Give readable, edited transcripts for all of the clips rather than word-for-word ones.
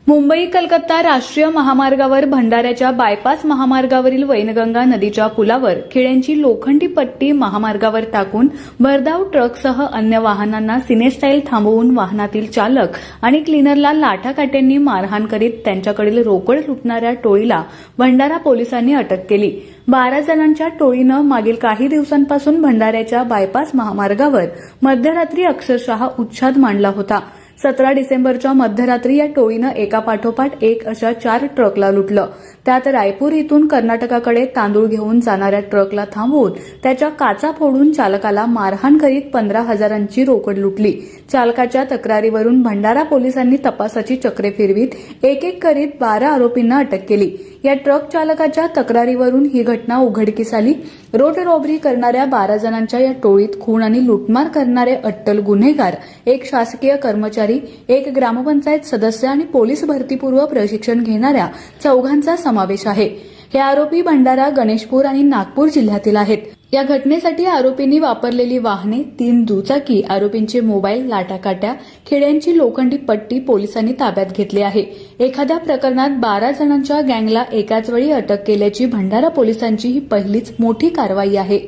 मुंबई कलकत्ता राष्ट्रीय महामार्गावर भंडाऱ्याच्या बायपास महामार्गावरील वैनगंगा नदीच्या पुलावर खिळ्यांची लोखंडी पट्टी महामार्गावर टाकून भरधाव ट्रकसह अन्य वाहनांना सिनेस्टाईल थांबवून वाहनातील चालक आणि क्लिनरला लाठाकाट्यांनी मारहाण करीत त्यांच्याकडील रोकड लुटणाऱ्या टोळीला भंडारा पोलिसांनी अटक केली। 12 जणांच्या टोळीनं मागील काही दिवसांपासून भंडाऱ्याच्या बायपास महामार्गावर मध्यरात्री अक्षरशः उच्छाद मांडला होता। 17 डिसेंबरच्या मध्यरात्री या टोळीनं एकापाठोपाठ एक अशा 4 ट्रकला लुटलं। त्यात रायपूर इथून कर्नाटकाकडे तांदूळ घेऊन जाणाऱ्या ट्रकला थांबवून त्याच्या काचा फोडून चालकाला मारहाण करीत 15,000ची रोकड लुटली। चालकाच्या तक्रारीवरून भंडारा पोलिसांनी तपासाची चक्रे फिरवीत एक करीत 12 आरोपींना अटक केली। या ट्रक चालकाच्या तक्रारीवरून ही घटना उघडकीस आली। रोड रॉबरी करणाऱ्या 12 जणांच्या या टोळीत खून आणि लुटमार करणारे अट्टल गुन्हेगार, एक शासकीय कर्मचारी, एक ग्रामपंचायत सदस्य आणि पोलीस भरतीपूर्व प्रशिक्षण घेणाऱ्या 4घांचा समावेश आहे। हे आरोपी भंडारा, गणेशपूर आणि नागपूर जिल्ह्यातील आहेत। या घटनेसाठी आरोपींनी वापरलेली वाहने, 3 दुचाकी, आरोपींचे मोबाईल, लाटाकाट्या, खिळ्यांची लोखंडी पट्टी पोलिसांनी ताब्यात घेतली आहे। एखाद्या प्रकरणात 12 जणांच्या गँगला एकाच वेळी अटक केल्याची भंडारा पोलिसांची ही पहिलीच मोठी कारवाई आहे।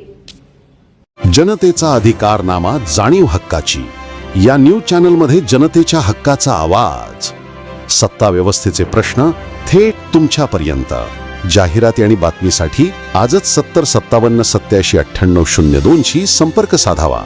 जनतेचा अधिकारनामा, जाणीव हक्काची या न्यूज चॅनलमध्ये जनतेच्या हक्काचा आवाज, सत्ता व्यवस्थेचे प्रश्न थेट तुमच्यापर्यंत। जाहिराती आणि बातमीसाठी आजच 70 57 87 98 02 शी संपर्क साधावा।